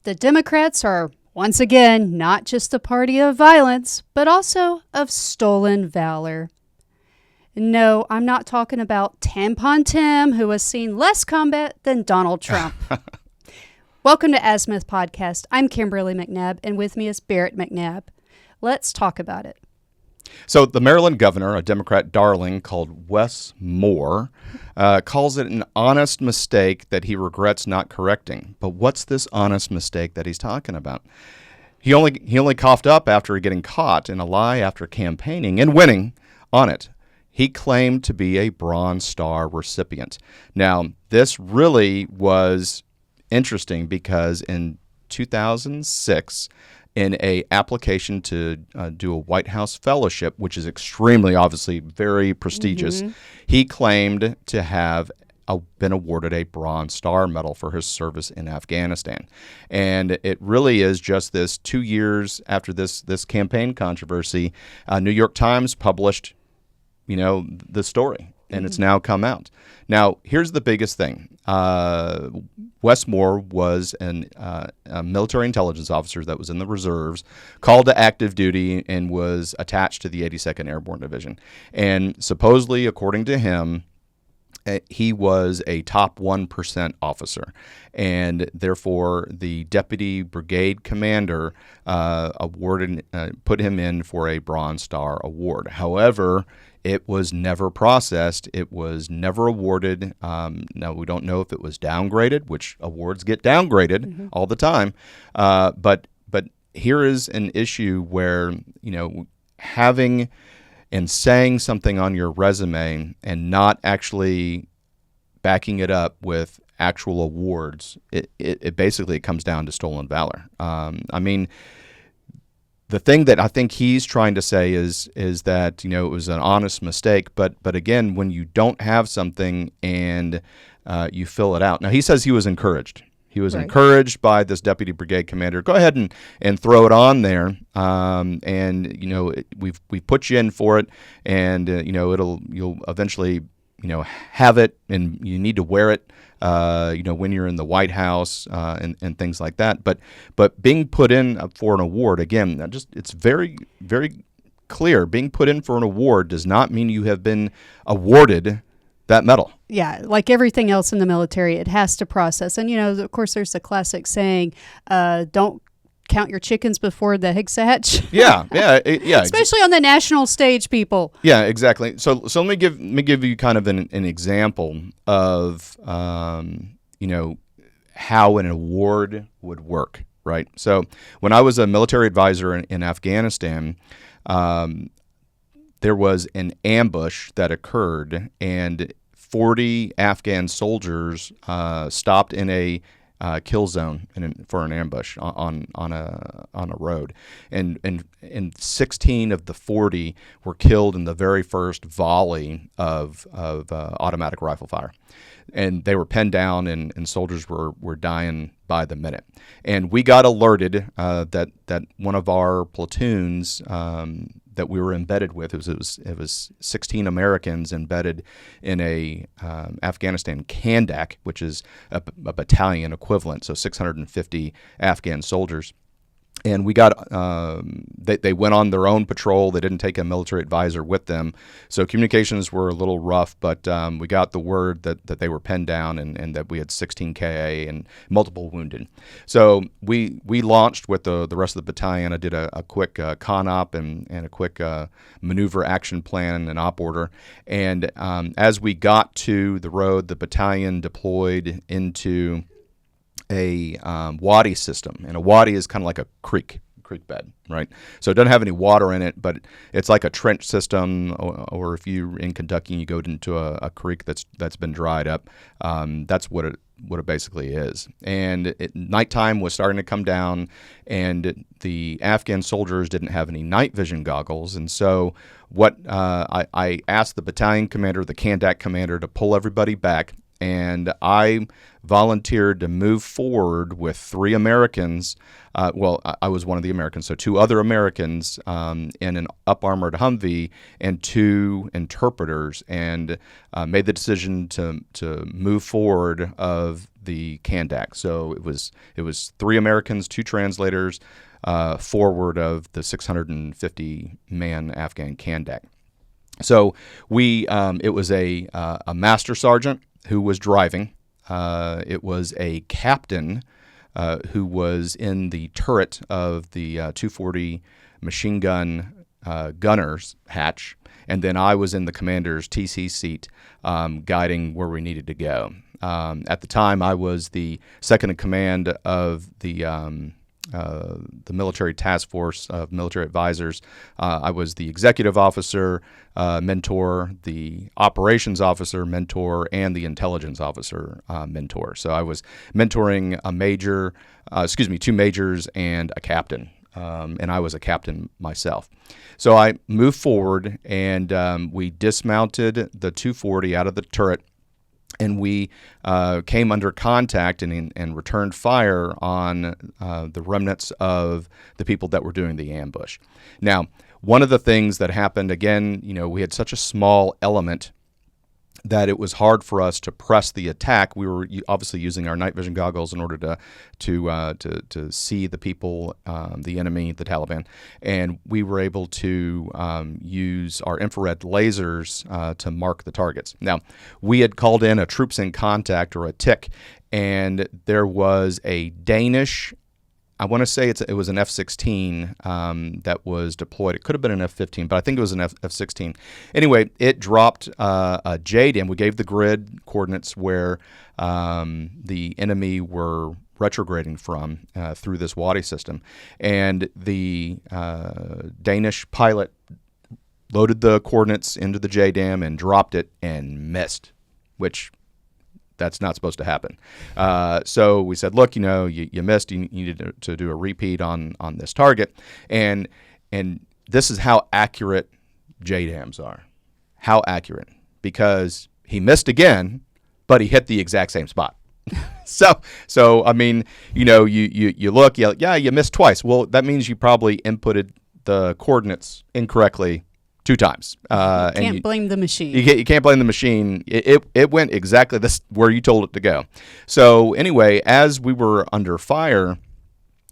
The Democrats are, once again, not just a party of violence, but also of stolen valor. No, I'm not talking about Tampon Tim, who has seen less combat than Donald Trump. Welcome to Azimuth Podcast. I'm Kimberly McNabb, and with me is Barrett McNabb. Let's talk about it. So the Maryland governor, a Democrat darling called Wes Moore, calls it an honest mistake that he regrets not correcting. But what's this honest mistake that he's talking about? He only coughed up after getting caught in a lie after campaigning and winning on it. He claimed to be a Bronze Star recipient. Now, this really was interesting because in 2006, in a application to do a White House fellowship, which is extremely, obviously, very prestigious, he claimed to have been awarded a Bronze Star medal for his service in Afghanistan. And it really is just this 2 years after this campaign controversy, New York Times published, the story, and it's now come out. Now, here's the biggest thing. Wes Moore was a military intelligence officer that was in the reserves, called to active duty, and was attached to the 82nd Airborne Division. And supposedly, according to him, he was a top 1% officer, and therefore the deputy brigade commander put him in for a Bronze Star award. However, it was never processed. It was never awarded. Now, we don't know if it was downgraded, which awards get downgraded all the time. But here is an issue where, having and saying something on your resume and not actually backing it up with actual awards, it basically comes down to stolen valor. The thing that I think he's trying to say is that, it was an honest mistake. But again, when you don't have something and you fill it out. Now, he says he was encouraged. He was encouraged by this deputy brigade commander. Go ahead and throw it on there. We've put you in for it, and you'll eventually have it, and you need to wear it. When you're in the White House and things like that. But being put in for an award, again, it's very, very clear. Being put in for an award does not mean you have been awarded that medal. Yeah, like everything else in the military, it has to process. And, of course, there's the classic saying, don't count your chickens before the eggs hatch. Yeah. Especially on the national stage, people. Yeah, exactly. So let me give you kind of an example of how an award would work, right? So when I was a military advisor in Afghanistan, there was an ambush that occurred, and 40 Afghan soldiers stopped in a kill zone for an ambush on a road, and 16 of the 40 were killed in the very first volley of automatic rifle fire, and they were pinned down, and soldiers were dying by the minute. And we got alerted that one of our platoons that we were embedded with, it was 16 Americans embedded in a Afghanistan Kandak, which is a battalion equivalent, so 650 Afghan soldiers. And we got they went on their own patrol. They didn't take a military advisor with them, so communications were a little rough. But we got the word that they were pinned down, and that we had 16 KA and multiple wounded. So we launched with the rest of the battalion. I did a quick con-op and a quick maneuver action plan and op order. And as we got to the road, the battalion deployed into a wadi system, and a wadi is kind of like a creek bed, right? So it doesn't have any water in it, but it's like a trench system, or if you're in Kentucky and you go into a creek that's been dried up, that's what it basically is. And nighttime was starting to come down, and the Afghan soldiers didn't have any night vision goggles, and so what I asked the battalion commander, the Kandak commander, to pull everybody back and I volunteered to move forward with 3 Americans. I was one of the Americans, so 2 other Americans in an up-armored Humvee and 2 interpreters, and made the decision to move forward of the Kandak. So it was 3 Americans, 2 translators, forward of the 650-man Afghan Kandak. So it was a master sergeant who was driving. It was a captain who was in the turret of the 240 machine gun gunner's hatch, and then I was in the commander's TC seat, guiding where we needed to go. At the time, I was the second in command of the military task force of military advisors. I was the executive officer, mentor, the operations officer, mentor, and the intelligence officer, mentor. So I was mentoring two majors and a captain, and I was a captain myself. So I moved forward, and we dismounted the 240 out of the turret, and we came under contact and returned fire on the remnants of the people that were doing the ambush. Now, one of the things that happened, again, we had such a small element that it was hard for us to press the attack. We were obviously using our night vision goggles in order to see the people, the enemy, the Taliban, and we were able to use our infrared lasers to mark the targets. Now, we had called in a troops in contact, or a TIC, and there was a Danish, I want to say it was an F-16 that was deployed. It could have been an F-15, but I think it was an F-16. Anyway, it dropped a JDAM. We gave the grid coordinates where the enemy were retrograding from through this Wadi system. And the Danish pilot loaded the coordinates into the JDAM and dropped it and missed, which that's not supposed to happen. So we said, look, you missed. You needed to do a repeat on this target. And this is how accurate JDAMs are. How accurate. Because he missed again, but he hit the exact same spot. So I mean, you look, you missed twice. Well, that means you probably inputted the coordinates incorrectly 2 times. Can't blame the machine. You can't blame the machine. It went exactly where you told it to go. So anyway, as we were under fire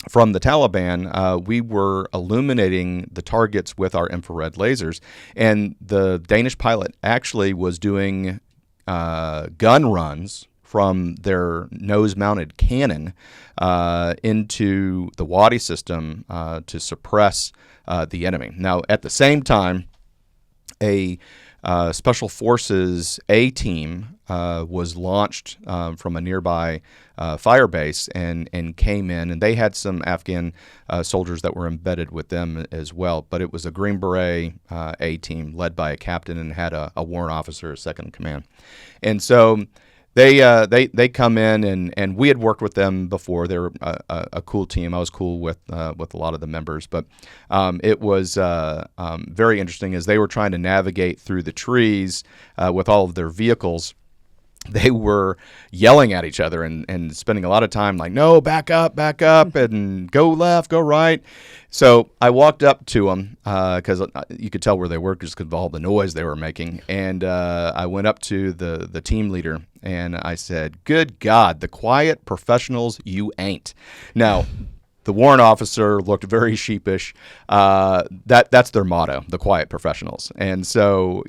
from the Taliban, we were illuminating the targets with our infrared lasers, and the Danish pilot actually was doing gun runs from their nose-mounted cannon into the Wadi system to suppress the enemy. Now, at the same time, a Special Forces A team was launched from a nearby fire base and came in, and they had some Afghan soldiers that were embedded with them as well. But it was a Green Beret A team led by a captain and had a warrant officer as second in command. And so they come in, and we had worked with them before. They were a cool team. I was cool with a lot of the members, but it was very interesting as they were trying to navigate through the trees with all of their vehicles. They were yelling at each other and spending a lot of time like, no, back up, and go left, go right. So I walked up to them because you could tell where they were just because of all the noise they were making. And I went up to the team leader and I said, good God, the quiet professionals you ain't. Now, the warrant officer looked very sheepish. That's their motto, the quiet professionals. And so,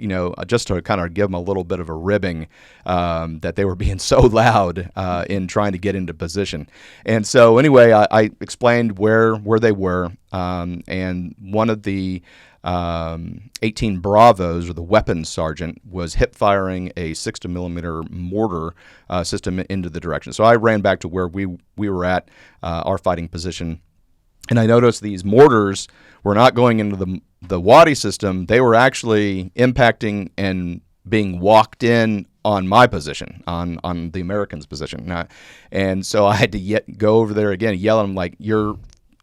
just to kind of give them a little bit of a ribbing that they were being so loud in trying to get into position. And so anyway, I explained where they were. And one of the 18 Bravos, or the weapons sergeant, was hip firing a 60mm mortar system into the direction. So I ran back to where we were at, our fighting position, and I noticed these mortars were not going into the Wadi system. They were actually impacting and being walked in on my position, on the Americans' position. And so I had to go over there again, yell at them like, you're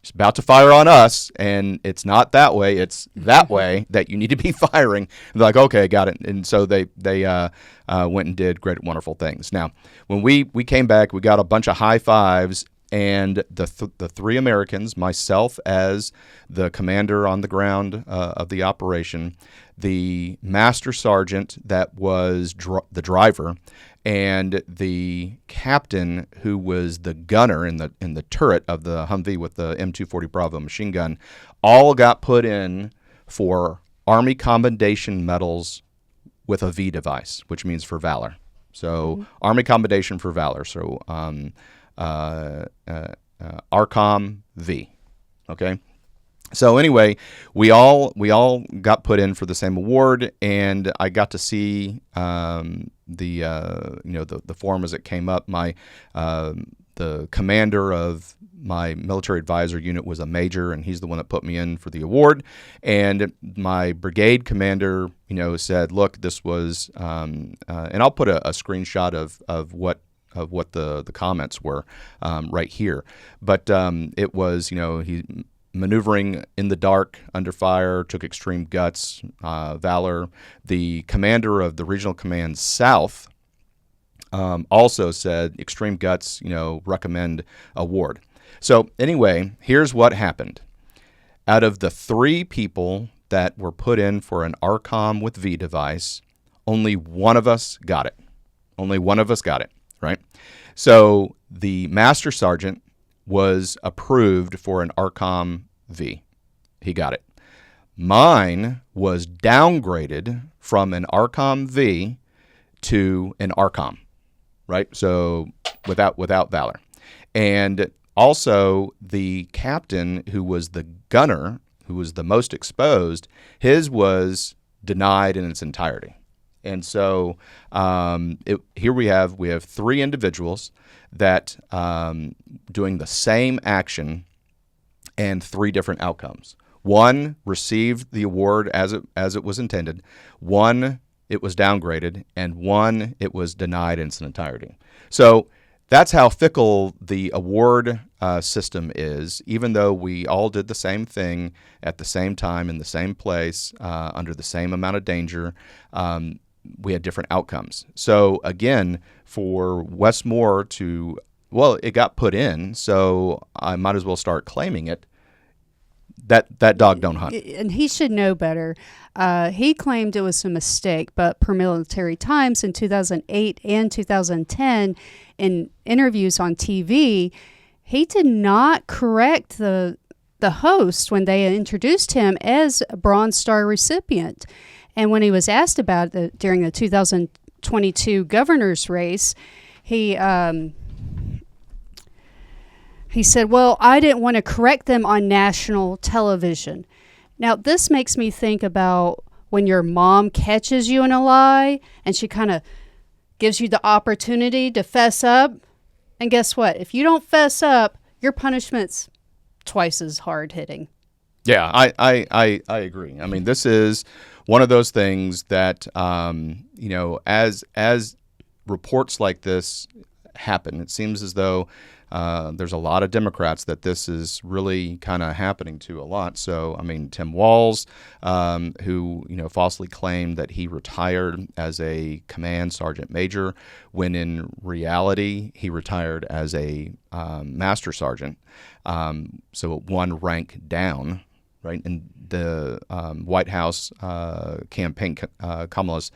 He's about to fire on us, and it's not that way. It's that way that you need to be firing. And they're like, okay, got it. And so they went and did great, wonderful things. Now, when we came back, we got a bunch of high fives, and the three Americans, myself as the commander on the ground of the operation, the master sergeant that was the driver, and the captain who was the gunner in the turret of the Humvee with the M240 Bravo machine gun, all got put in for Army Commendation Medals with a V device, which means for valor. So Army Commendation for Valor. So ARCOM V. Okay. So anyway, we all got put in for the same award, and I got to see the form as it came up. My the commander of my military advisor unit was a major, and he's the one that put me in for the award. And my brigade commander, said, "Look, this was," and I'll put a screenshot of what the comments were right here. But it was, he maneuvering in the dark, under fire, took extreme guts, valor. The commander of the Regional Command South also said extreme guts, recommend award. So anyway, here's what happened. Out of the three people that were put in for an ARCOM with V device, only one of us got it. Only one of us got it, right? So the master sergeant was approved for an ARCOM V. He got it. Mine was downgraded from an ARCOM V to an ARCOM, right? So without valor. And also the captain who was the gunner, who was the most exposed, his was denied in its entirety. And so here we have three individuals that doing the same action and three different outcomes. One received the award as it was intended. One, it was downgraded, and one, it was denied in its entirety. So that's how fickle the award system is. Even though we all did the same thing at the same time in the same place under the same amount of danger, we had different outcomes. So again, for Wes Moore it got put in, so I might as well start claiming it. That dog don't hunt. And he should know better. He claimed it was a mistake, but per Military Times in 2008 and 2010, in interviews on TV, he did not correct the host when they introduced him as a Bronze Star recipient. And when he was asked about it during the 2022 governor's race, he said, well, I didn't want to correct them on national television. Now, this makes me think about when your mom catches you in a lie and she kind of gives you the opportunity to fess up. And guess what? If you don't fess up, your punishment's twice as hard hitting. Yeah, I agree. I mean, this is one of those things that, as reports like this happen, it seems as though there's a lot of Democrats that this is really kind of happening to a lot. So, I mean, Tim Walz, who, falsely claimed that he retired as a command sergeant major, when in reality he retired as a master sergeant. So one rank down, right? And the White House campaign, Kamala's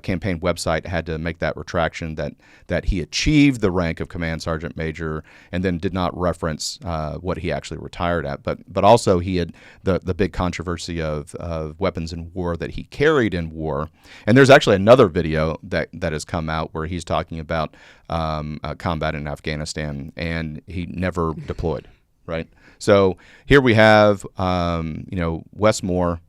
campaign website had to make that retraction that he achieved the rank of command sergeant major, and then did not reference what he actually retired at. But also he had the big controversy of weapons in war that he carried in war. And there's actually another video that has come out where he's talking about combat in Afghanistan, and he never deployed, right? So here we have, Wes Moore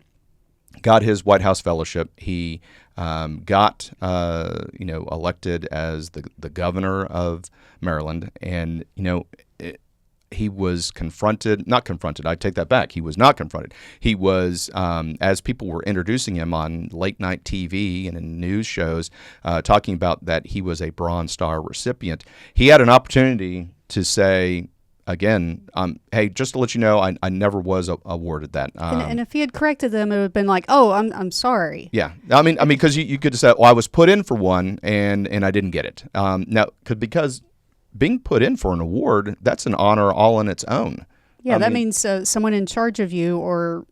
got his White House fellowship. He got, elected as the governor of Maryland, and he was not confronted. I take that back. He was not confronted. He was, as people were introducing him on late night TV and in news shows, talking about that he was a Bronze Star recipient. He had an opportunity to say, again, hey, just to let you know, I never was awarded that. And if he had corrected them, it would have been like, oh, I'm sorry. Yeah, I mean, because you could have said, well, I was put in for one and I didn't get it. Now, because being put in for an award, that's an honor all on its own. Yeah, that means someone in charge of you, or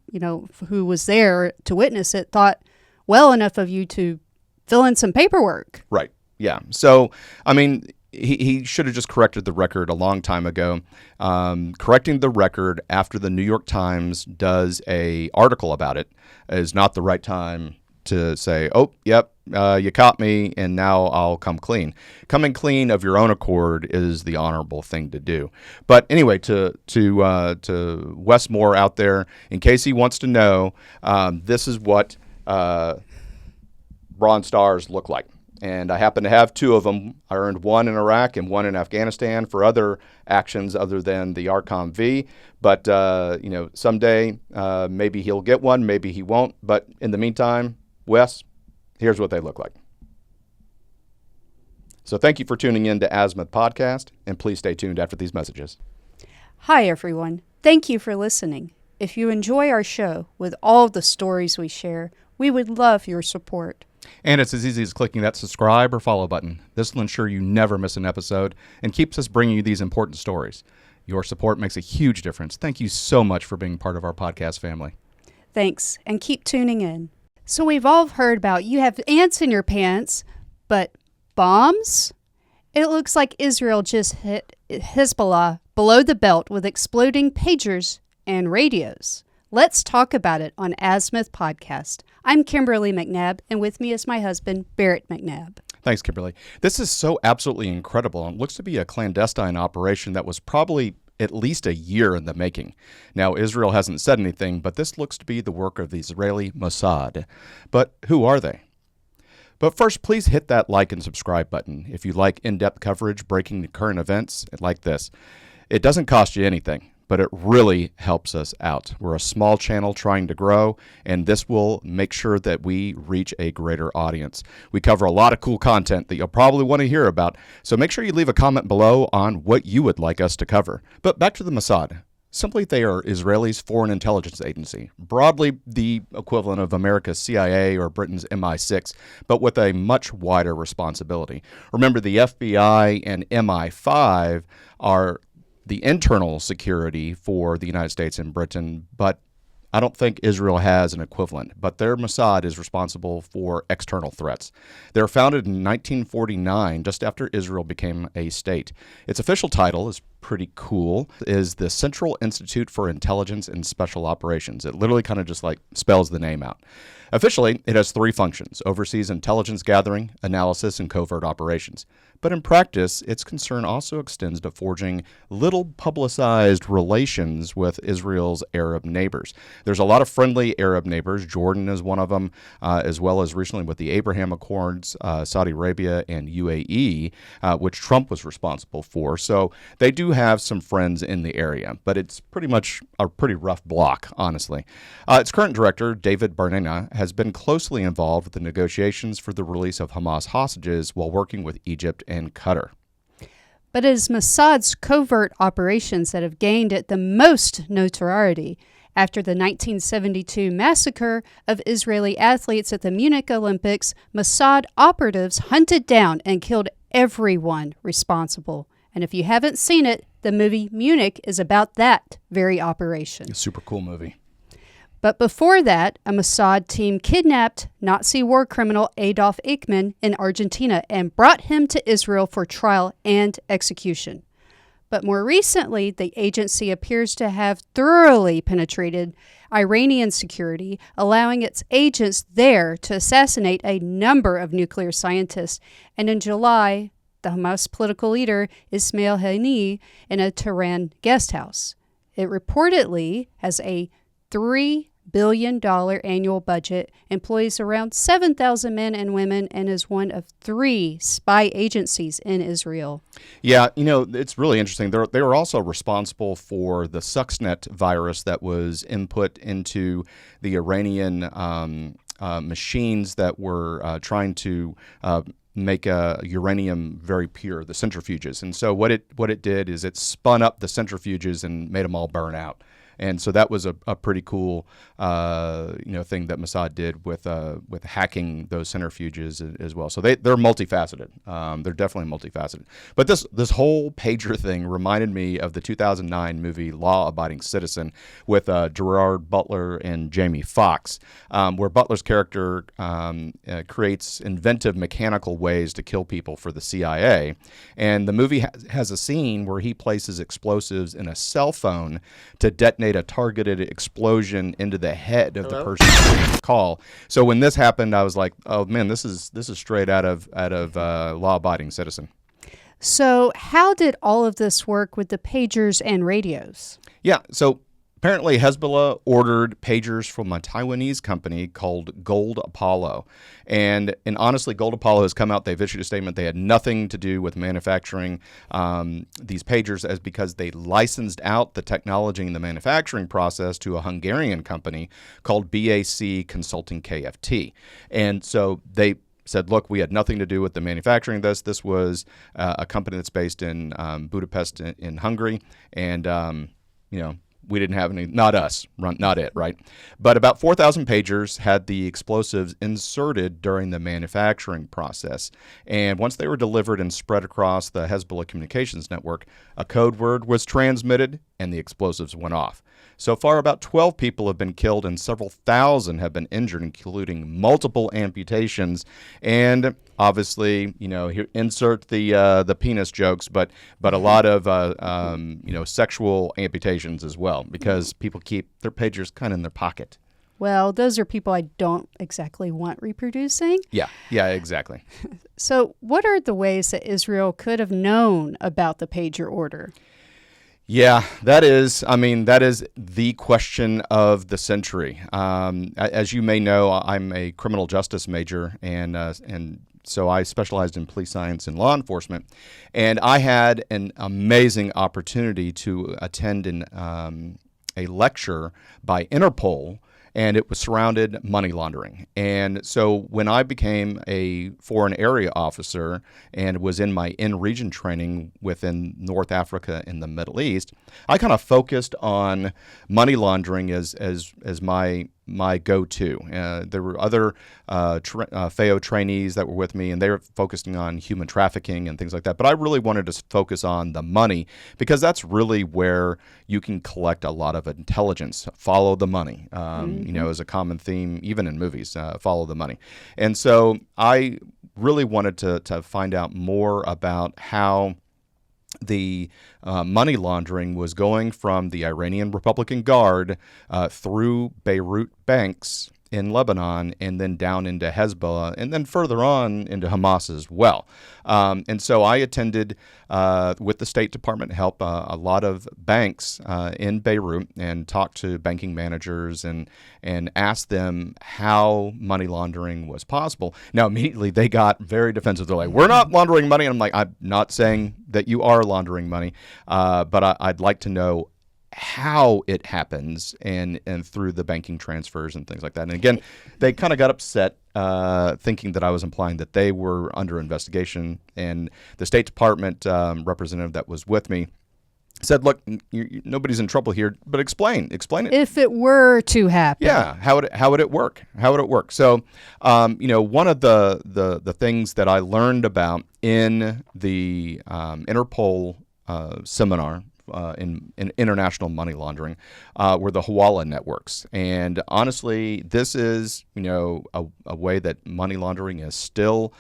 who was there to witness it, thought well enough of you to fill in some paperwork. Right. Yeah. So, I mean, he should have just corrected the record a long time ago. Correcting the record after the New York Times does a article about it is not the right time to say, oh, yep, you caught me, and now I'll come clean. Coming clean of your own accord is the honorable thing to do. But anyway, to Wes Moore out there, in case he wants to know, this is what Bronze Stars look like. And I happen to have two of them. I earned one in Iraq and one in Afghanistan for other actions other than the ARCOM V. But, someday maybe he'll get one, maybe he won't. But in the meantime, Wes, here's what they look like. So thank you for tuning in to Azimuth Podcast, and please stay tuned after these messages. Hi, everyone. Thank you for listening. If you enjoy our show with all the stories we share, we would love your support. And it's as easy as clicking that subscribe or follow button. This will ensure you never miss an episode and keeps us bringing you these important stories. Your support makes a huge difference. Thank you so much for being part of our podcast family. Thanks, and keep tuning in. So we've all heard about you have ants in your pants, but bombs? It looks like Israel just hit Hezbollah below the belt with exploding pagers and radios. Let's talk about it on Azimuth Podcast. I'm Kimberly McNabb, and with me is my husband, Barrett McNabb. Thanks, Kimberly. This is so absolutely incredible. It looks to be a clandestine operation that was probably at least a year in the making. Now, Israel hasn't said anything, but this looks to be the work of the Israeli Mossad. But who are they? But first, please hit that like and subscribe button if you like in-depth coverage breaking the current events like this. It doesn't cost you anything, but it really helps us out. We're a small channel trying to grow, and this will make sure that we reach a greater audience. We cover a lot of cool content that you'll probably want to hear about, so make sure you leave a comment below on what you would like us to cover. But back to the Mossad. Simply, they are Israel's foreign intelligence agency, broadly the equivalent of America's CIA or Britain's MI6, but with a much wider responsibility. Remember, the FBI and MI5 are the internal security for the United States and Britain, but I don't think Israel has an equivalent. But their Mossad is responsible for external threats. They were founded in 1949, just after Israel became a state. Its official title is pretty cool, is the Central Institute for Intelligence and Special Operations. It literally kind of just like spells the name out. Officially, it has three functions: oversees intelligence gathering, analysis, and covert operations. But in practice, its concern also extends to forging little publicized relations with Israel's Arab neighbors. There's a lot of friendly Arab neighbors. Jordan is one of them, as well as recently with the Abraham Accords, Saudi Arabia and UAE, which Trump was responsible for. So they do have some friends in the area, but it's pretty much a pretty rough block, honestly. Its current director, David Barnena, has been closely involved with the negotiations for the release of Hamas hostages while working with Egypt and Qatar. But it is Mossad's covert operations that have gained it the most notoriety. After the 1972 massacre of Israeli athletes at the Munich Olympics, Mossad operatives hunted down and killed everyone responsible. And if you haven't seen it, the movie Munich is about that very operation. A super cool movie. But before that, a Mossad team kidnapped Nazi war criminal Adolf Eichmann in Argentina and brought him to Israel for trial and execution. But more recently, the agency appears to have thoroughly penetrated Iranian security, allowing its agents there to assassinate a number of nuclear scientists. And in July, the Hamas political leader Ismail Haniyeh in a Tehran guest house. It reportedly has a $3 billion annual budget, employs around 7,000 men and women, and is one of 3 spy agencies in Israel. Yeah, it's really interesting. They were also responsible for the Stuxnet virus that was input into the Iranian machines that were trying to make uranium very pure, the centrifuges. And so what it did is it spun up the centrifuges and made them all burn out. And so that was a pretty cool, thing that Mossad did with hacking those centrifuges as well. So they're multifaceted. They're definitely multifaceted. But this whole pager thing reminded me of the 2009 movie Law Abiding Citizen with Gerard Butler and Jamie Foxx, where Butler's character creates inventive mechanical ways to kill people for the CIA. And the movie has a scene where he places explosives in a cell phone to detonate a targeted explosion into the head of the person making the call. So when this happened, I was like, "Oh man, this is straight out of Law Abiding Citizen." So how did all of this work with the pagers and radios? Yeah, so apparently Hezbollah ordered pagers from a Taiwanese company called Gold Apollo. And honestly, Gold Apollo has come out. They've issued a statement. They had nothing to do with manufacturing these pagers, as because they licensed out the technology and the manufacturing process to a Hungarian company called BAC Consulting Kft. And so they said, look, we had nothing to do with the manufacturing of this. This was a company that's based in Budapest in Hungary. And, we didn't have any, not us, not it, right? But about 4,000 pagers had the explosives inserted during the manufacturing process. And once they were delivered and spread across the Hezbollah communications network, a code word was transmitted and the explosives went off. So far, about 12 people have been killed and several thousand have been injured, including multiple amputations. And obviously, here, insert the penis jokes, but a lot of sexual amputations as well, because people keep their pagers kind of in their pocket. Well, those are people I don't exactly want reproducing. Yeah, exactly. So what are the ways that Israel could have known about the pager order? Yeah, that is the question of the century. As you may know, I'm a criminal justice major, and so I specialized in police science and law enforcement. And I had an amazing opportunity to attend a lecture by Interpol, and it was surrounded money laundering. And so when I became a foreign area officer and was in my in-region training within North Africa and the Middle East, I kind of focused on money laundering as my go-to. There were other FAO trainees that were with me, and they were focusing on human trafficking and things like that. But I really wanted to focus on the money, because that's really where you can collect a lot of intelligence. Follow the money, is a common theme, even in movies, follow the money. And so I really wanted to find out more about how the money laundering was going from the Iranian Republican Guard through Beirut banks in Lebanon, and then down into Hezbollah, and then further on into Hamas as well. And so I attended with the State Department help a lot of banks in Beirut, and talked to banking managers and asked them how money laundering was possible. Now, immediately they got very defensive. They're like, we're not laundering money. And I'm like, I'm not saying that you are laundering money, but I'd like to know how it happens, and through the banking transfers and things like that. And again, they kind of got upset, thinking that I was implying that they were under investigation. And the State Department representative that was with me said, look, nobody's in trouble here, but explain it. If it were to happen. Yeah, how would it work? So, one of the things that I learned about in the Interpol seminar in international money laundering were the Hawala networks. And honestly, this is, a way that money laundering is still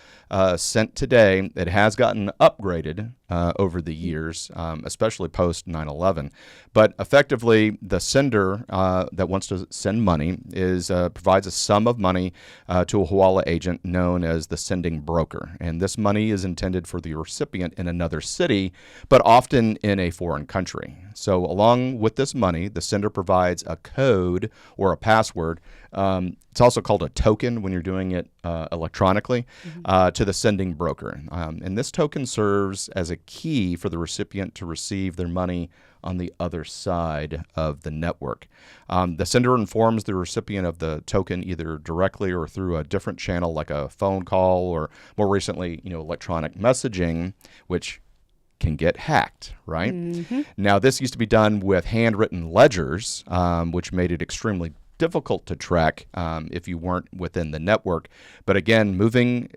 sent today. It has gotten upgraded over the years, especially post 9/11. But effectively, the sender that wants to send money provides a sum of money to a Hawala agent known as the sending broker. And this money is intended for the recipient in another city, but often in a foreign country. So along with this money, the sender provides a code or a password It's also called a token when you're doing it electronically to the sending broker. And this token serves as a key for the recipient to receive their money on the other side of the network. The sender informs the recipient of the token either directly or through a different channel like a phone call or more recently, electronic messaging, which can get hacked, right? Now, this used to be done with handwritten ledgers, which made it extremely difficult to track if you weren't within the network. But again,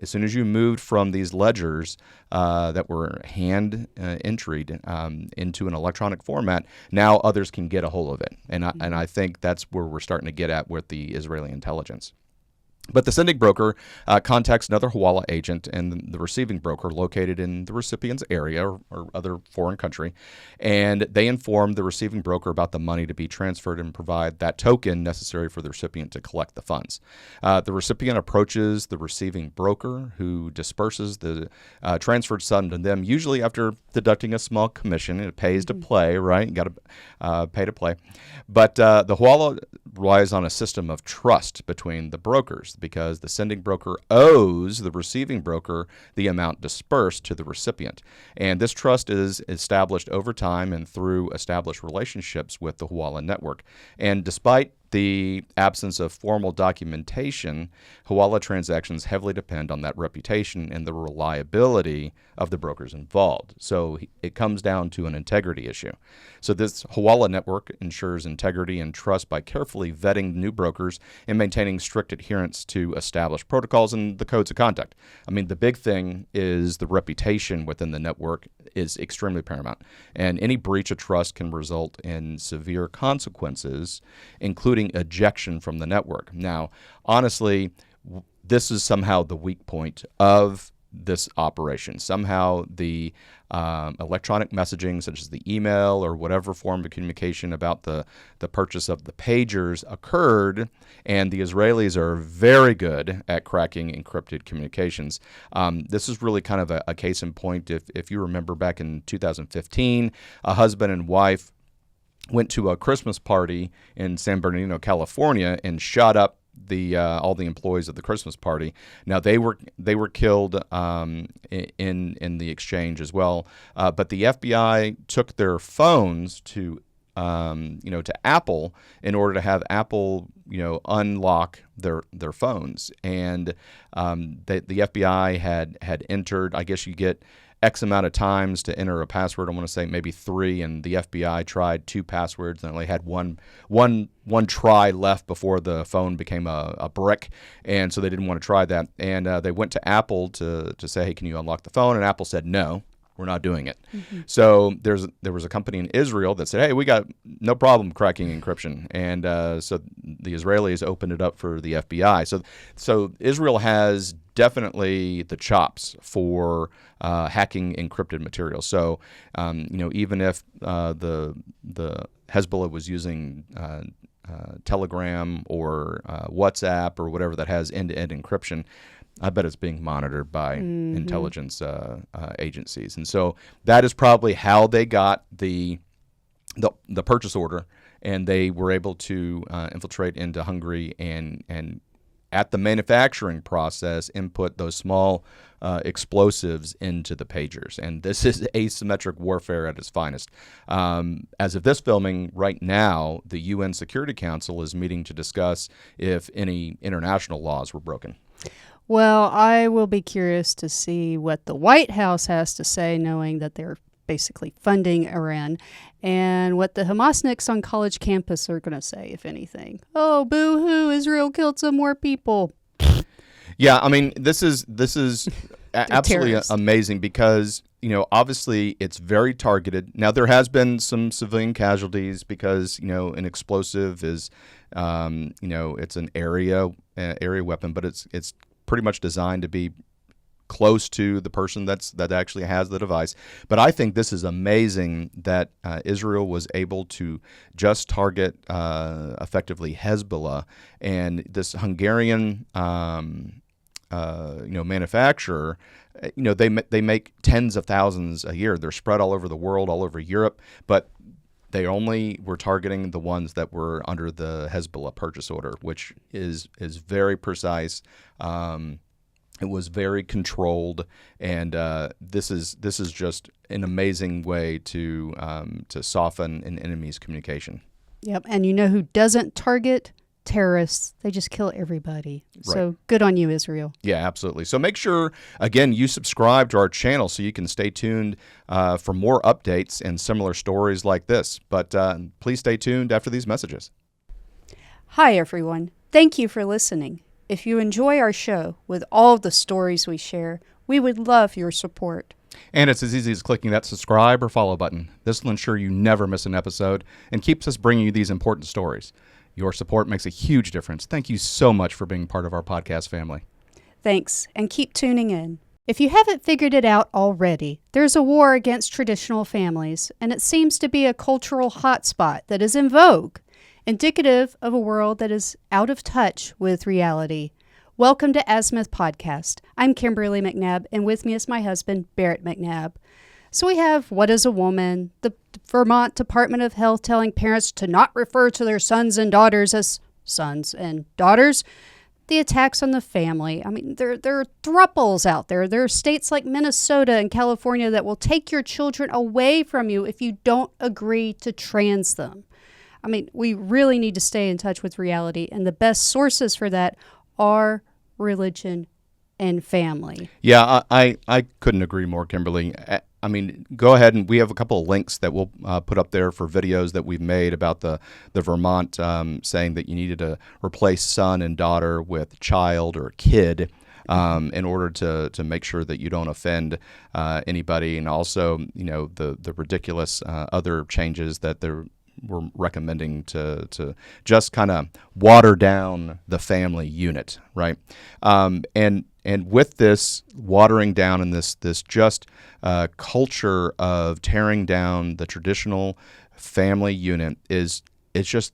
as soon as you moved from these ledgers that were hand entered into an electronic format, now others can get a hold of it. And I think that's where we're starting to get at with the Israeli intelligence. But the sending broker contacts another Hezbollah agent and the receiving broker located in the recipient's area or other foreign country, and they inform the receiving broker about the money to be transferred and provide that token necessary for the recipient to collect the funds. The recipient approaches the receiving broker, who disperses the transferred sum to them, usually after deducting a small commission. It pays to play, right? You got to pay to play. But the Hezbollah relies on a system of trust between the brokers, because the sending broker owes the receiving broker the amount dispersed to the recipient. And this trust is established over time and through established relationships with the Hezbollah network. And despite the absence of formal documentation, Hezbollah transactions heavily depend on that reputation and the reliability of the brokers involved. So it comes down to an integrity issue. So this Hezbollah network ensures integrity and trust by carefully vetting new brokers and maintaining strict adherence to established protocols and the codes of conduct. I mean, the big thing is the reputation within the network is extremely paramount. And any breach of trust can result in severe consequences, including ejection from the network. Now, honestly, this is somehow the weak point of this operation. Somehow the electronic messaging, such as the email or whatever form of communication about the purchase of the pagers occurred, and the Israelis are very good at cracking encrypted communications. This is really kind of a case in point. If you remember back in 2015, a husband and wife went to a Christmas party in San Bernardino, California, and shot up all the employees of the Christmas party. Now they were killed in the exchange as well. But the FBI took their phones to Apple in order to have Apple unlock their phones. And the FBI had entered. I guess you get X amount of times to enter a password. I want to say maybe 3, and the FBI tried 2 passwords and only had one try left before the phone became a brick, and so they didn't want to try that. And they went to Apple to say, hey, can you unlock the phone? And Apple said, no, we're not doing it. So there was a company in Israel that said, hey, we got no problem cracking encryption. And so the Israelis opened it up for the FBI. So Israel has definitely the chops for hacking encrypted material. So even if the Hezbollah was using Telegram or WhatsApp or whatever that has end-to-end encryption, I bet it's being monitored by intelligence agencies. And so that is probably how they got the purchase order, and they were able to infiltrate into Hungary and at the manufacturing process input those small explosives into the pagers. And this is asymmetric warfare at its finest. As of this filming right now, the UN Security Council is meeting to discuss if any international laws were broken. Well, I will be curious to see what the White House has to say, knowing that they're basically funding Iran, and what the Hamasniks on college campus are going to say, if anything. Oh, boo-hoo, Israel killed some more people. Yeah, I mean, this is absolutely amazing because, obviously it's very targeted. Now, there has been some civilian casualties because, an explosive is, it's an area weapon, but it's pretty much designed to be close to the person that actually has the device. But I think this is amazing that Israel was able to just target effectively Hezbollah, and this Hungarian manufacturer. They make tens of thousands a year. They're spread all over the world, all over Europe, but They only were targeting the ones that were under the Hezbollah purchase order, which is very precise. It was very controlled, and this is just an amazing way to soften an enemy's communication. Yep, and you know who doesn't target terrorists? They just kill everybody. Right. So good on you, Israel. Yeah, absolutely. So make sure, again, you subscribe to our channel so you can stay tuned for more updates and similar stories like this. But please stay tuned after these messages. Hi, everyone. Thank you for listening. If you enjoy our show with all the stories we share, we would love your support. And it's as easy as clicking that subscribe or follow button. This will ensure you never miss an episode and keeps us bringing you these important stories. Your support makes a huge difference. Thank you so much for being part of our podcast family. Thanks, and keep tuning in. If you haven't figured it out already, there's a war against traditional families, and it seems to be a cultural hotspot that is in vogue, indicative of a world that is out of touch with reality. Welcome to Azimuth Podcast. I'm Kimberly McNabb, and with me is my husband, Barrett McNabb. So we have What is a Woman, the Vermont Department of Health telling parents to not refer to their sons and daughters as sons and daughters, the attacks on the family. I mean, there are thruples out there. There are states like Minnesota and California that will take your children away from you if you don't agree to trans them. I mean, we really need to stay in touch with reality, and the best sources for that are religion and family. Yeah, I couldn't agree more, Kimberly. I mean, go ahead, and we have a couple of links that we'll put up there for videos that we've made about the Vermont saying that you needed to replace son and daughter with child or kid in order to make sure that you don't offend anybody, and also, you know, the ridiculous other changes that we're recommending to just kind of water down the family unit, right? And with this watering down and this just culture of tearing down the traditional family unit it's just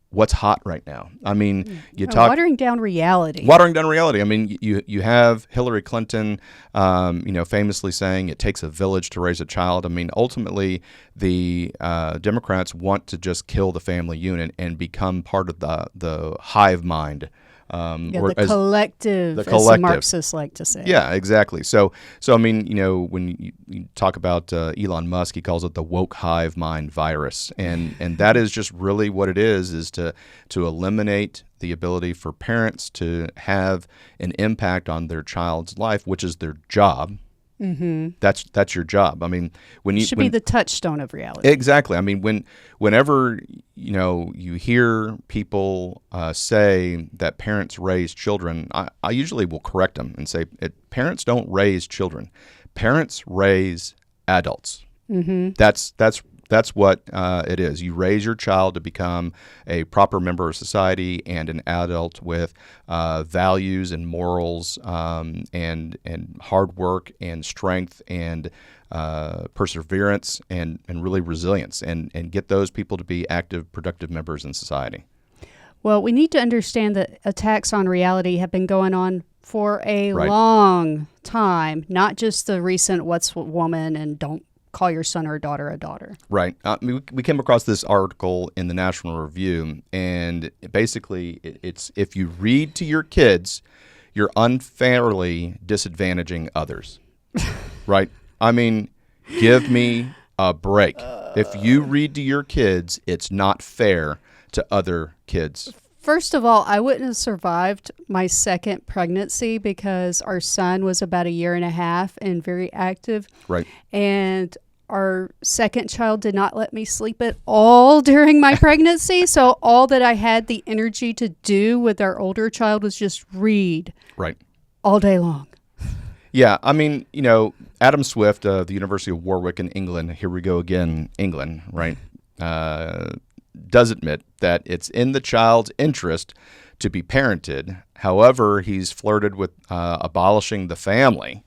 what's hot right now. I mean, watering down reality. Watering down reality. I mean, you have Hillary Clinton, famously saying it takes a village to raise a child. I mean, ultimately, the Democrats want to just kill the family unit and become part of the hive mind. The collective, as the Marxists like to say. Yeah, exactly. So I mean, you know, when you talk about Elon Musk, he calls it the woke hive mind virus, and that is just really what it is to eliminate the ability for parents to have an impact on their child's life, which is their job. Mm-hmm. That's your job. I mean, it should be the touchstone of reality. Exactly. I mean, whenever you hear people say that parents raise children, I usually will correct them and say, parents don't raise children. Parents raise adults. Mm-hmm. That's what it is. You raise your child to become a proper member of society and an adult with values and morals and hard work and strength and perseverance and really resilience and get those people to be active, productive members in society. Well, we need to understand that attacks on reality have been going on for a long time, not just the recent What's a Woman and don't call your son or daughter a daughter. Right. We came across this article in the National Review, and basically it's if you read to your kids, you're unfairly disadvantaging others. Right? I mean, give me a break. If you read to your kids, it's not fair to other kids. First of all, I wouldn't have survived my second pregnancy because our son was about 1.5 years and very active. Right. And our second child did not let me sleep at all during my pregnancy. So all that I had the energy to do with our older child was just read. Right. All day long. Yeah. I mean, you know, Adam Swift of the University of Warwick in England, here we go again, England, right, does admit that it's in the child's interest to be parented. However, he's flirted with abolishing the family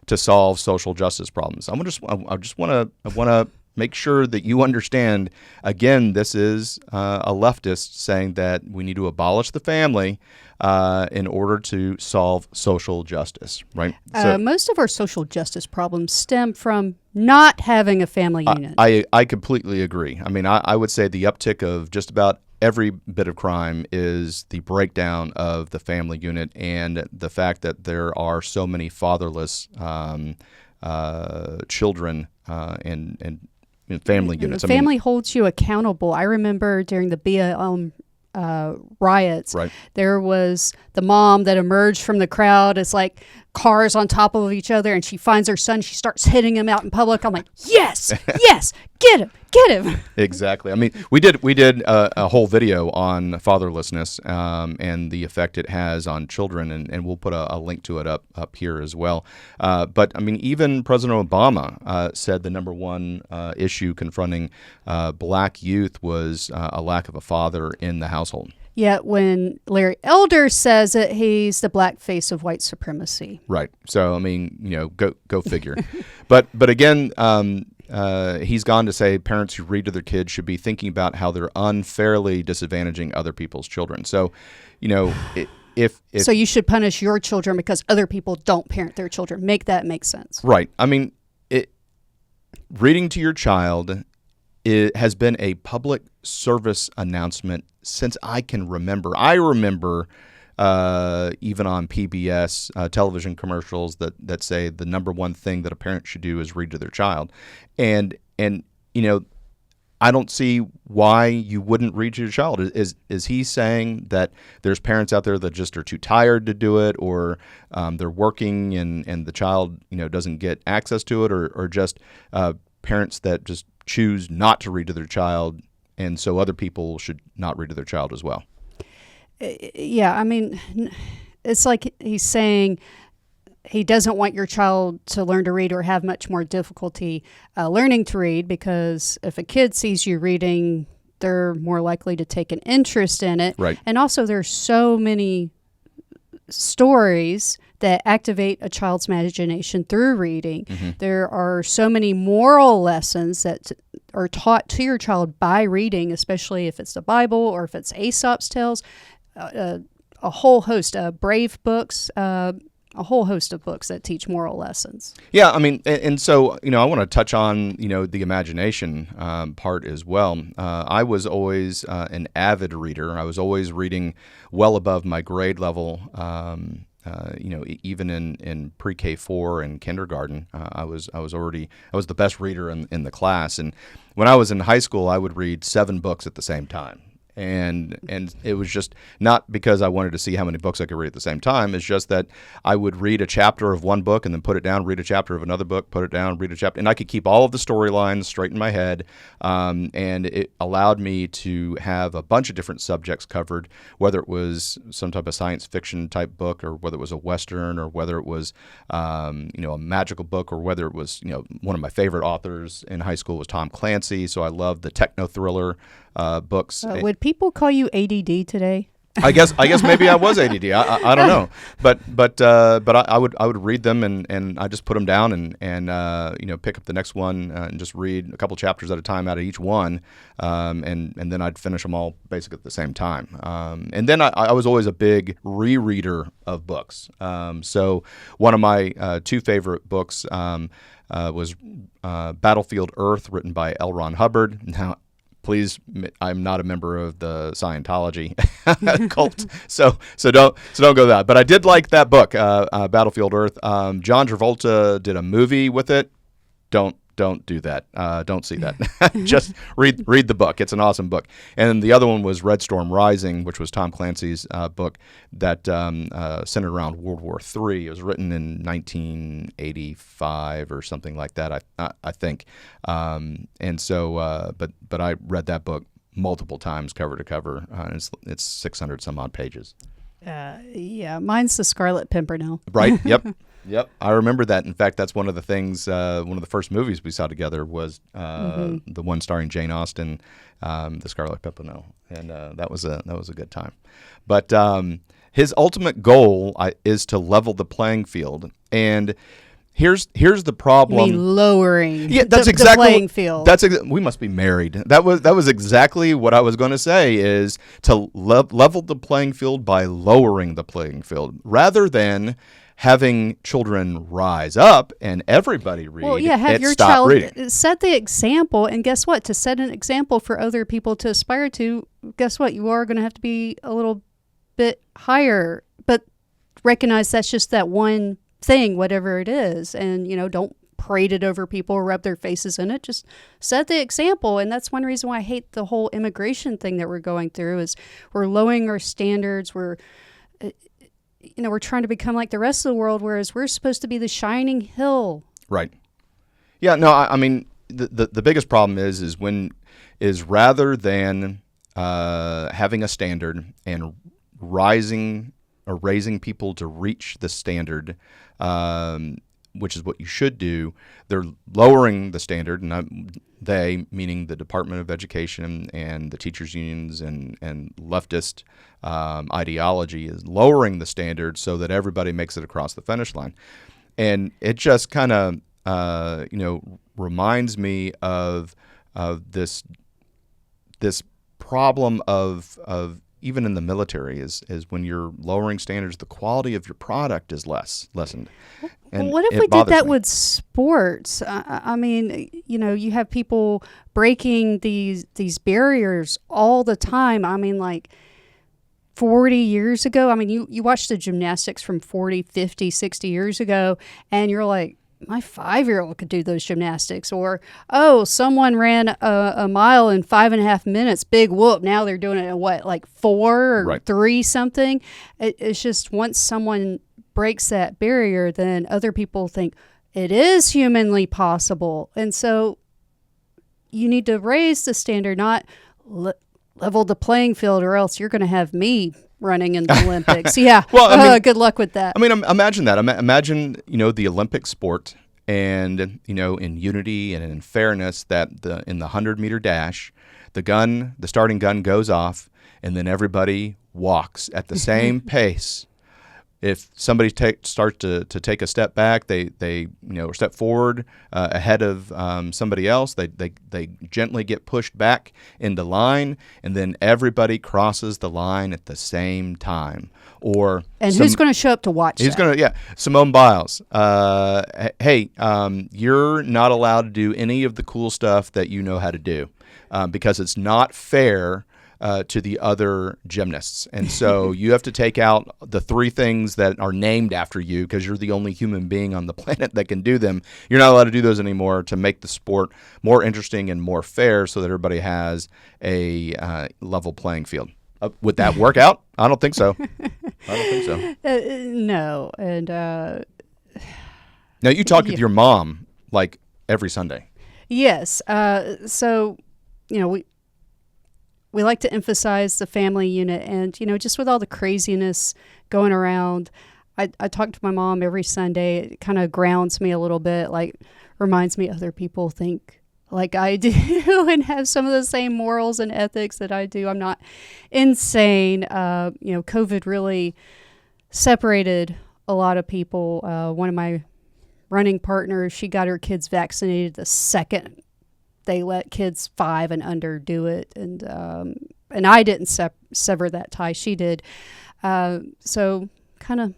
to solve social justice problems. I just want to Make sure that you understand, again, this is a leftist saying that we need to abolish the family in order to solve social justice, right? Most of our social justice problems stem from not having a family unit. I completely agree. I mean, I would say the uptick of just about every bit of crime is the breakdown of the family unit and the fact that there are so many fatherless children and family units. Family holds you accountable. I remember during the BLM riots, Right. There was the mom that emerged from the crowd. It's like cars on top of each other, and she finds her son. She starts hitting him out in public. I'm like, yes, yes, get him. Exactly. I mean, we did a whole video on fatherlessness and the effect it has on children, and we'll put a link to it up here as well. But I mean, even President Obama said the number one issue confronting black youth was a lack of a father in the household. Yet when Larry Elder says it, he's the black face of white supremacy. Right. So I mean, go figure. but again. He's gone to say parents who read to their kids should be thinking about how they're unfairly disadvantaging other people's children. So, if so you should punish your children because other people don't parent their children. Make that make sense. Right. I mean, reading to your child has been a public service announcement since I can remember. I remember even on PBS television commercials that say the number one thing that a parent should do is read to their child, and I don't see why you wouldn't read to your child. Is he saying that there's parents out there that just are too tired to do it, or they're working and the child doesn't get access to it, or just parents that just choose not to read to their child, and so other people should not read to their child as well? Yeah, I mean, it's like he's saying he doesn't want your child to learn to read or have much more difficulty learning to read, because if a kid sees you reading, they're more likely to take an interest in it. Right. And also there's so many stories that activate a child's imagination through reading. Mm-hmm. There are so many moral lessons that are taught to your child by reading, especially if it's the Bible or if it's Aesop's tales. A whole host of brave books, a whole host of books that teach moral lessons. Yeah, I mean, and so, I want to touch on, the imagination part as well. I was always an avid reader. I was always reading well above my grade level. Even in pre-K 4 and kindergarten, I was the best reader in the class. And when I was in high school, I would read 7 books at the same time. And it was just not because I wanted to see how many books I could read at the same time. It's just that I would read a chapter of one book and then put it down, read a chapter of another book, put it down, read a chapter. And I could keep all of the storylines straight in my head. And it allowed me to have a bunch of different subjects covered, whether it was some type of science fiction type book, or whether it was a Western, or whether it was, a magical book, or whether it was, one of my favorite authors in high school was Tom Clancy. So I loved the techno thriller books. Would people call you ADD today? I guess maybe I was ADD. I don't know, but I would read them and I just put them down and pick up the next one and just read a couple chapters at a time out of each one, and then I'd finish them all basically at the same time. And then I was always a big rereader of books. So one of my 2 favorite books was Battlefield Earth, written by L. Ron Hubbard. Now, please, I'm not a member of the Scientology cult, so don't go that. But I did like that book, Battlefield Earth. John Travolta did a movie with it. Don't do that. Don't see that. Just read the book. It's an awesome book. And the other one was Red Storm Rising, which was Tom Clancy's book that centered around World War III. It was written in 1985 or something like that, I think. And so, but I read that book multiple times, cover to cover. It's 600 some odd pages. Yeah, mine's the Scarlet Pimpernel. Right. Yep, I remember that. In fact, that's one of the things. One of the first movies we saw together was the one starring Jane Austen, The Scarlet Pimpernel, and that was a good time. But his ultimate goal is to level the playing field, and Here's the You problem. mean lowering Yeah, that's the exactly playing field. we must be married. That was exactly what I was going to say, is to level the playing field by lowering the playing field rather than having children rise up and everybody read. Well, yeah, have and your stop child reading. set the example, and guess what? To set an example for other people to aspire to, guess what? You are going to have to be a little bit higher, but recognize that's just that one thing, whatever it is, and don't parade it over people or rub their faces in it. Just set the example, and that's one reason why I hate the whole immigration thing that we're going through. Is we're lowering our standards. We're trying to become like the rest of the world, whereas we're supposed to be the shining hill. Right. Yeah. No. I mean, the biggest problem is rather than having a standard and raising people to reach the standard, which is what you should do, they're lowering the standard, and they, meaning the Department of Education and the teachers unions and leftist ideology, is lowering the standard so that everybody makes it across the finish line. And it just kind of reminds me of this problem of even in the military is when you're lowering standards, the quality of your product is lessened. And what if it we did bothers that me. with sports? I mean, you have people breaking these barriers all the time. I mean, like 40 years ago, I mean, you watch the gymnastics from 40, 50, 60 years ago, and you're like, my 5-year-old could do those gymnastics. Or, oh, someone ran a mile in 5.5 minutes. Big whoop. Now they're doing it in what, like 4 or Right. 3 something? It's just once someone breaks that barrier, then other people think it is humanly possible. And so you need to raise the standard, not level the playing field, or else you're going to have me running in the Olympics. Yeah. Well, I mean- good luck with that. I mean, imagine that. Imagine, the Olympic sport, and, in unity and in fairness, that in the 100-meter dash, the starting gun goes off, and then everybody walks at the same pace. If somebody starts to take a step back, they step forward ahead of somebody else. They gently get pushed back into line, and then everybody crosses the line at the same time. Who's going to show up to watch? Simone Biles. Hey, you're not allowed to do any of the cool stuff that you know how to do because it's not fair to the other gymnasts. And so you have to take out the 3 things that are named after you because you're the only human being on the planet that can do them. You're not allowed to do those anymore to make the sport more interesting and more fair so that everybody has a level playing field. Would that work out? I don't think so. No. And Now, you talk with your mom like every Sunday. yes. So, we like to emphasize the family unit, and just with all the craziness going around, I talk to my mom every Sunday. It kind of grounds me a little bit, like reminds me other people think like I do and have some of the same morals and ethics that I do. I'm not insane. COVID really separated a lot of people. One of my running partners, she got her kids vaccinated the second they let kids 5 and under do it, and I didn't sever that tie. She did. So kind of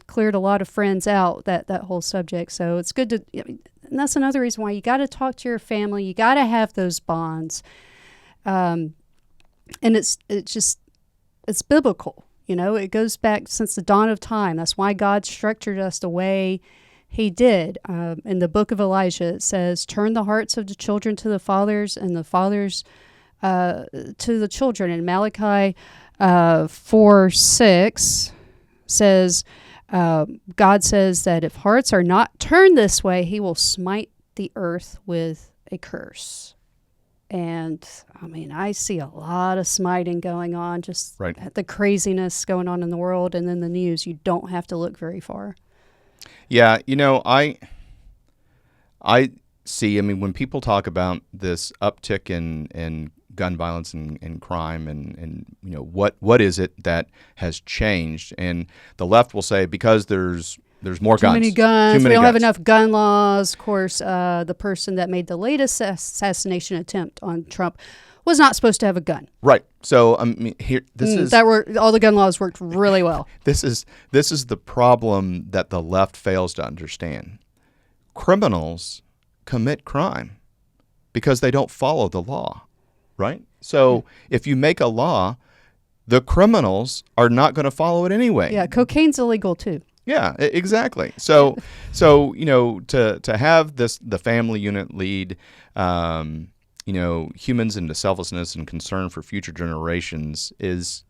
cleared a lot of friends out, that whole subject. So it's good to, and that's another reason why you got to talk to your family. You got to have those bonds. And it's biblical. It goes back since the dawn of time. That's why God structured us the way He did. In the book of Elijah, it says, turn the hearts of the children to the fathers and the fathers to the children. And Malachi 4:6 says, God says that if hearts are not turned this way, He will smite the earth with a curse. And I mean, I see a lot of smiting going on, just Right. the craziness going on in the world and in the news. You don't have to look very far. Yeah, I see. I mean, when people talk about this uptick in gun violence and crime, and what is it that has changed? And the left will say because there's There's more Too guns. many guns. Too many we don't have guns. enough gun laws. Of course, the person that made the latest assassination attempt on Trump was not supposed to have a gun. Right. So here, all the gun laws worked really well. This is the problem that the left fails to understand. Criminals commit crime because they don't follow the law, right? So if you make a law, the criminals are not going to follow it anyway. Yeah, cocaine's illegal too. Yeah, exactly. So to have the family unit lead, humans into selflessness and concern for future generations is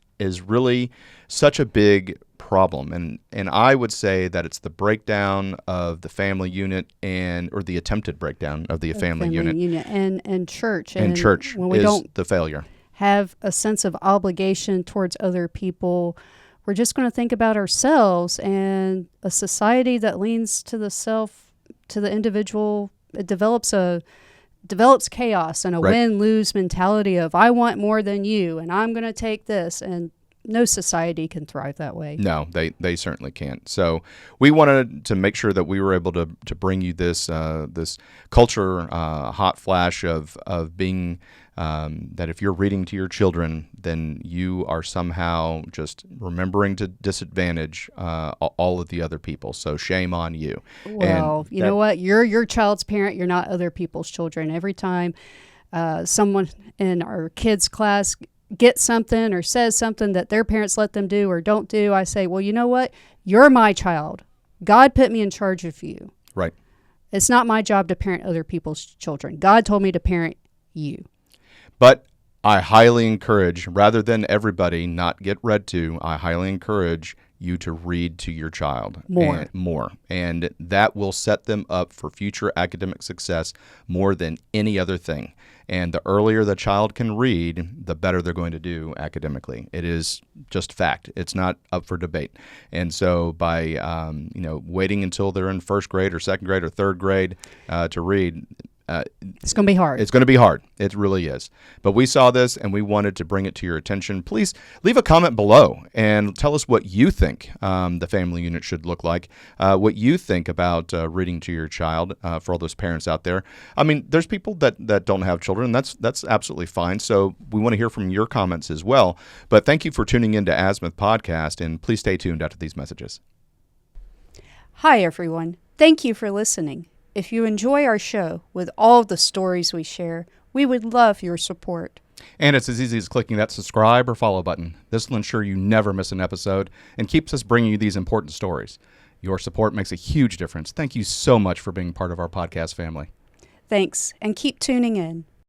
really such a big problem. And I would say that it's the breakdown of the family unit or the attempted breakdown of the family unit and church. And church when we is don't the failure. Have a sense of obligation towards other people, we're just going to think about ourselves, and a society that leans to the self, to the individual, it develops chaos and a win-lose mentality of I want more than you and I'm going to take this, and no society can thrive that way. No, they certainly can't. So we wanted to make sure that we were able to bring you this culture hot flash of being that if you're reading to your children, then you are somehow just remembering to disadvantage all of the other people. So shame on you. Well, you know what? You're your child's parent. You're not other people's children. Every time someone in our kids' class gets something or says something that their parents let them do or don't do, I say, well, you know what? You're my child. God put me in charge of you. Right. It's not my job to parent other people's children. God told me to parent you. But I highly encourage, rather than everybody not get read to, I highly encourage you to read to your child more. And that will set them up for future academic success more than any other thing. And the earlier the child can read, the better they're going to do academically. It is just fact. It's not up for debate. And so by waiting until they're in first grade or second grade or third grade to read, it's going to be hard. It's going to be hard. It really is. But we saw this and we wanted to bring it to your attention. Please leave a comment below and tell us what you think the family unit should look like, what you think about reading to your child for all those parents out there. I mean, there's people that don't have children. That's absolutely fine. So we want to hear from your comments as well. But thank you for tuning in to Azimuth Podcast, and please stay tuned after these messages. Hi, everyone. Thank you for listening. If you enjoy our show with all the stories we share, we would love your support. And it's as easy as clicking that subscribe or follow button. This will ensure you never miss an episode and keeps us bringing you these important stories. Your support makes a huge difference. Thank you so much for being part of our podcast family. Thanks, and keep tuning in.